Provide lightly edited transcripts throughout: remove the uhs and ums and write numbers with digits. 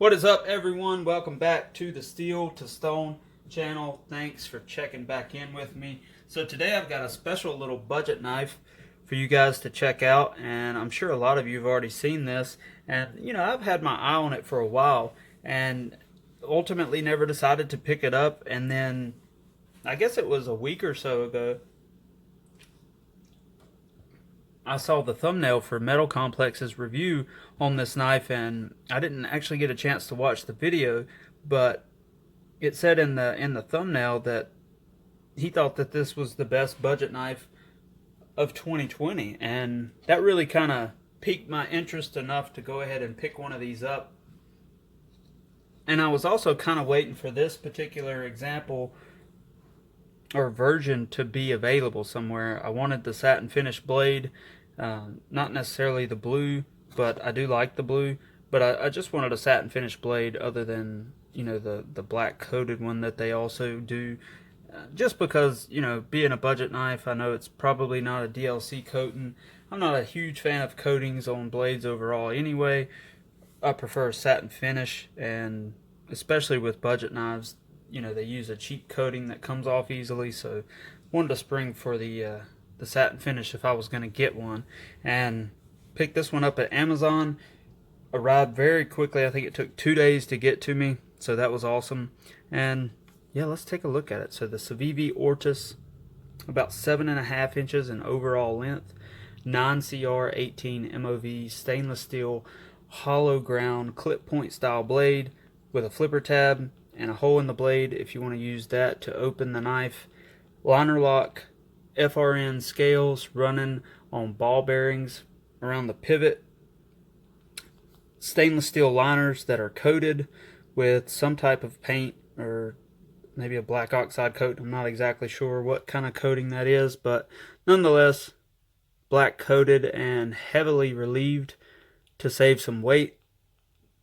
What is up, everyone? Welcome back to the Steel to Stone channel. Thanks for checking back in with me. So today I've got a special little budget knife for you guys to check out, and I'm sure a lot of you have already seen this. And I've had my eye on it for a while and ultimately never decided to pick it up. And then I guess it was a week or so ago, I saw the thumbnail for Metal Complex's review on this knife, and I didn't actually get a chance to watch the video, but it said in the thumbnail that he thought that this was the best budget knife of 2020, and that really kind of piqued my interest enough to go ahead and pick one of these up. And I was also kind of waiting for this particular example or version to be available somewhere. I wanted the satin finish blade, not necessarily the blue, but I do like the blue. But I just wanted a satin finish blade other than the black coated one that they also do. Just because being a budget knife, I know it's probably not a DLC coating. I'm not a huge fan of coatings on blades overall. Anyway, I prefer a satin finish, and especially with budget knives, they use a cheap coating that comes off easily. So wanted to spring for the satin finish if I was going to get one, and picked this one up at Amazon. Arrived very quickly. I think it took 2 days to get to me, so that was awesome. And yeah, let's take a look at it. So the Civivi Ortis, about 7.5 inches in overall length, 9CR 18 MOV stainless steel hollow ground clip point style blade with a flipper tab and a hole in the blade if you want to use that to open the knife. Liner lock FRN scales running on ball bearings around the pivot. Stainless steel liners that are coated with some type of paint or maybe a black oxide coat. I'm not exactly sure what kind of coating that is, but nonetheless, black coated and heavily relieved to save some weight.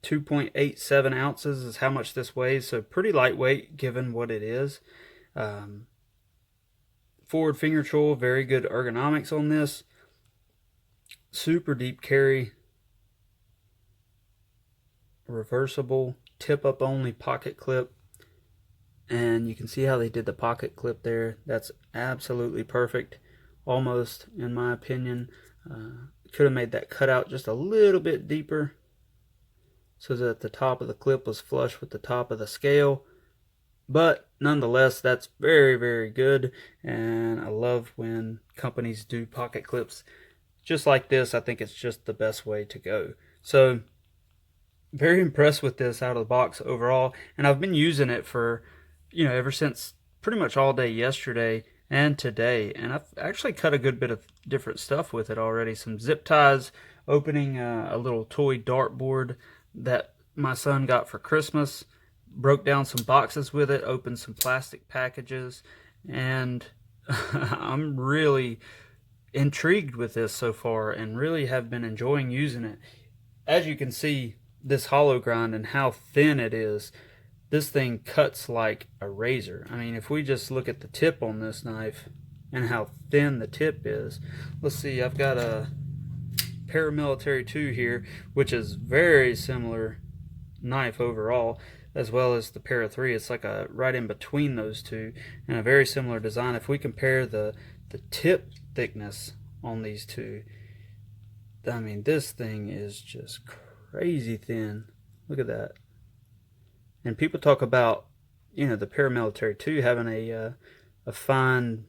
2.87 ounces is how much this weighs, so pretty lightweight given what it is. Forward finger choil, very good ergonomics on this. Super deep carry. Reversible, tip up only pocket clip. And you can see how they did the pocket clip there. That's absolutely perfect, almost, in my opinion. Could have made that cutout just a little bit deeper so that the top of the clip was flush with the top of the scale. But nonetheless, that's very, very good. And I love when companies do pocket clips just like this. I think it's just the best way to go. So very impressed with this out of the box overall. And I've been using it for ever since pretty much all day yesterday and today, and I've actually cut a good bit of different stuff with it already. Some zip ties, opening a little toy dartboard that my son got for Christmas, broke down some boxes with it, opened some plastic packages, and I'm really intrigued with this so far and really have been enjoying using it. As you can see, this hollow grind and how thin it is, this thing cuts like a razor. I mean, if we just look at the tip on this knife and how thin the tip is. Let's see, I've got a Paramilitary 2 here, which is very similar knife overall, as well as the Para 3. It's like a right in between those two, and a very similar design. If we compare the tip thickness on these two, I mean, this thing is just crazy thin. Look at that. And people talk about, the Paramilitary 2 having a fine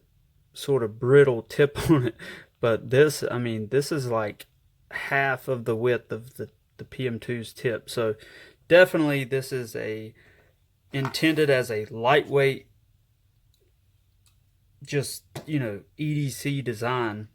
sort of brittle tip on it. But this, I mean, this is like half of the width of the PM2's tip. So definitely this is intended as a lightweight, just, EDC design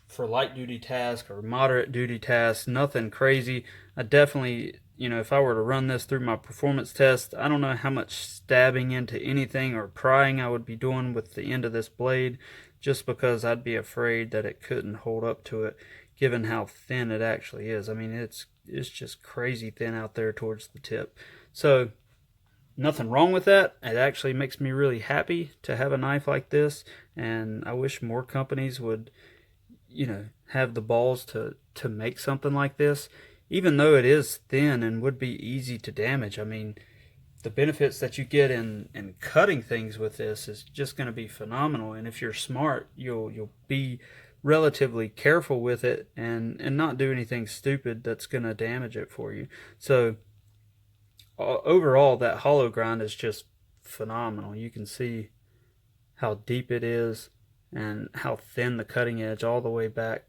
for light duty tasks or moderate duty tasks. Nothing crazy. I definitely, if I were to run this through my performance test, I don't know how much stabbing into anything or prying I would be doing with the end of this blade, just because I'd be afraid that it couldn't hold up to it, given how thin it actually is. I mean, it's just crazy thin out there towards the tip. So nothing wrong with that. It actually makes me really happy to have a knife like this, and I wish more companies would have the balls to make something like this. even though it is thin and would be easy to damage, I mean, the benefits that you get in cutting things with this is just going to be phenomenal. And if you're smart, you'll be relatively careful with it and not do anything stupid that's going to damage it for you. So overall, that hollow grind is just phenomenal. You can see how deep it is and how thin the cutting edge all the way back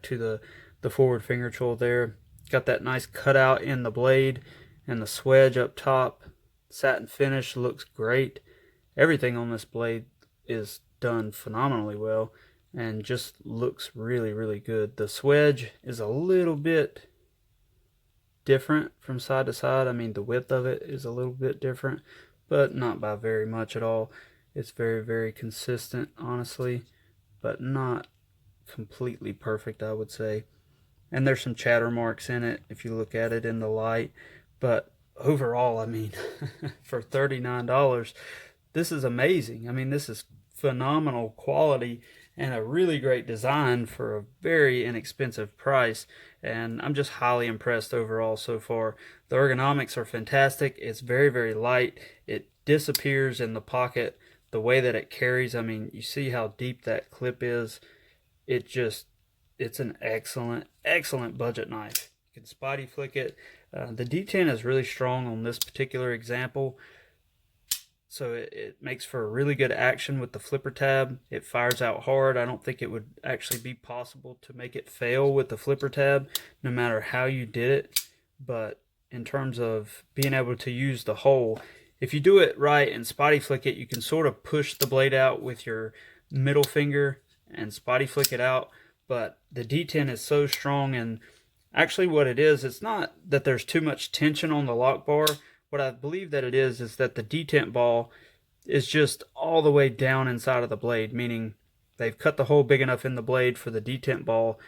to the forward finger choil there. Got that nice cutout in the blade and the swedge up top. Satin finish looks great. Everything on this blade is done phenomenally well and just looks really, really good. The swedge is a little bit different from side to side. I mean, the width of it is a little bit different, but not by very much at all. It's very, very consistent, honestly, but not completely perfect, I would say. And there's some chatter marks in it if you look at it in the light. But overall, I mean, for $39, this is amazing. I mean, this is phenomenal quality and a really great design for a very inexpensive price. And I'm just highly impressed overall so far. The ergonomics are fantastic. It's very, very light. It disappears in the pocket. The way that it carries, I mean, you see how deep that clip is. It's an excellent, excellent budget knife. You can spidey flick it. The D10 is really strong on this particular example, so it makes for a really good action with the flipper tab. It fires out hard. I don't think it would actually be possible to make it fail with the flipper tab, no matter how you did it. But in terms of being able to use the hole, if you do it right and spotty flick it, you can sort of push the blade out with your middle finger and spotty flick it out. But the D10 is so strong, and actually what it is, it's not that there's too much tension on the lock bar. What I believe that it is that the detent ball is just all the way down inside of the blade, meaning they've cut the hole big enough in the blade for the detent ball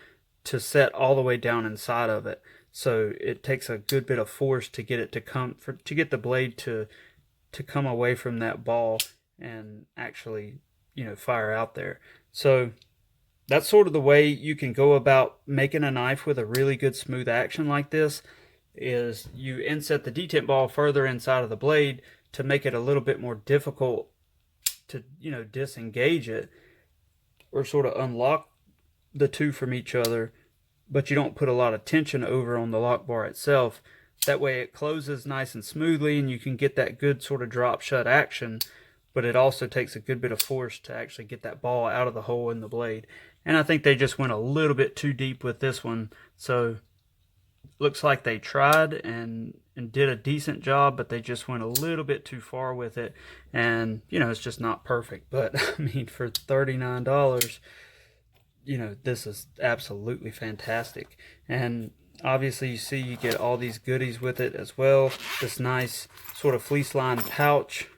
to set all the way down inside of it. So it takes a good bit of force to get it to get the blade to come away from that ball and actually, fire out there. So that's sort of the way you can go about making a knife with a really good smooth action like this, is you inset the detent ball further inside of the blade to make it a little bit more difficult to, disengage it or sort of unlock the two from each other, but you don't put a lot of tension over on the lock bar itself. That way it closes nice and smoothly and you can get that good sort of drop shut action, but it also takes a good bit of force to actually get that ball out of the hole in the blade. And I think they just went a little bit too deep with this one. So looks like they tried and did a decent job, but they just went a little bit too far with it. And, it's just not perfect. But, I mean, for $39, this is absolutely fantastic. And obviously you see you get all these goodies with it as well. This nice sort of fleece lined pouch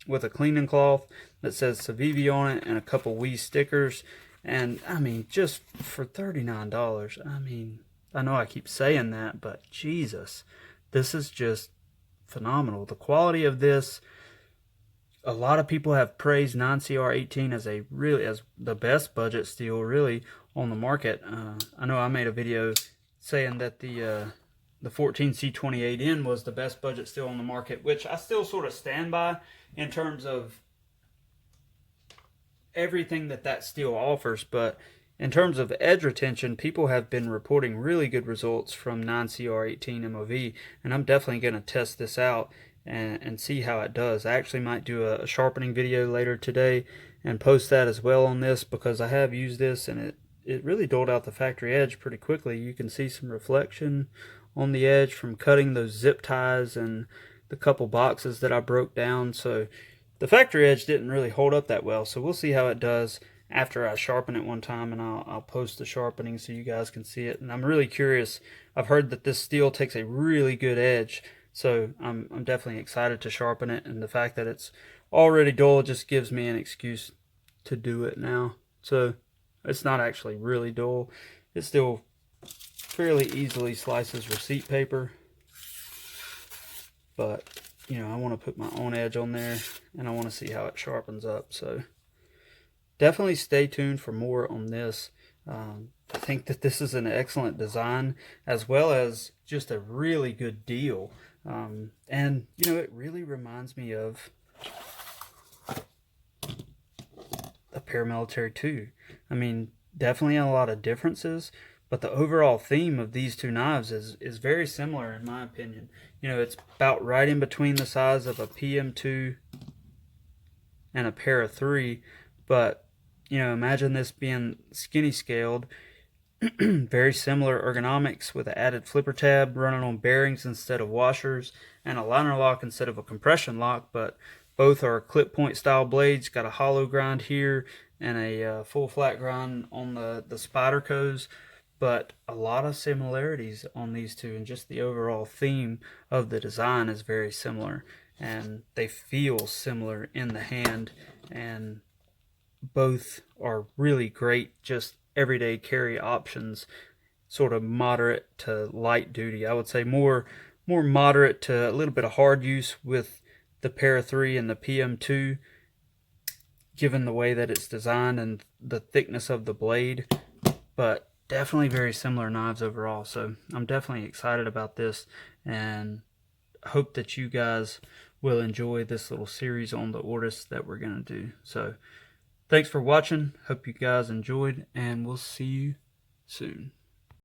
with a cleaning cloth that says Civivi on it and a couple wee stickers. And I mean, just for $39, I mean, I know I keep saying that, but Jesus, this is just phenomenal. The quality of this, a lot of people have praised 9CR18 as the best budget steel really on the market. I know I made a video saying that the 14C28N was the best budget steel on the market, which I still sort of stand by in terms of everything that steel offers. But in terms of edge retention, people have been reporting really good results from 9CR18 MOV, and I'm definitely going to test this out and see how it does. I actually might do a sharpening video later today and post that as well on this, because I have used this and it really doled out the factory edge pretty quickly. You can see some reflection on the edge from cutting those zip ties and the couple boxes that I broke down. So the factory edge didn't really hold up that well, so we'll see how it does after I sharpen it one time, and I'll post the sharpening so you guys can see it. And I'm really curious. I've heard that this steel takes a really good edge, so I'm definitely excited to sharpen it, and the fact that it's already dull just gives me an excuse to do it now. So it's not actually really dull. It still fairly easily slices receipt paper, but I want to put my own edge on there, and I want to see how it sharpens up. So definitely stay tuned for more on this. I think that this is an excellent design as well as just a really good deal. And, you know, it really reminds me of a paramilitary 2. I mean, definitely a lot of differences, but the overall theme of these two knives is very similar in my opinion. You know, it's about right in between the size of a PM2 and a Para 3, but you know, imagine this being skinny scaled. Very similar ergonomics with an added flipper tab running on bearings instead of washers and a liner lock instead of a compression lock, but both are clip point style blades. Got a hollow grind here and a full flat grind on the Spydercos, but a lot of similarities on these two, and just the overall theme of the design is very similar, and they feel similar in the hand, and both are really great, just everyday carry options, sort of moderate to light duty. I would say more moderate to a little bit of hard use with the Para 3 and the PM2, given the way that it's designed and the thickness of the blade, but definitely very similar knives overall. So I'm definitely excited about this, and hope that you guys will enjoy this little series on the Ortis that we're going to do. So thanks for watching. Hope you guys enjoyed, and we'll see you soon.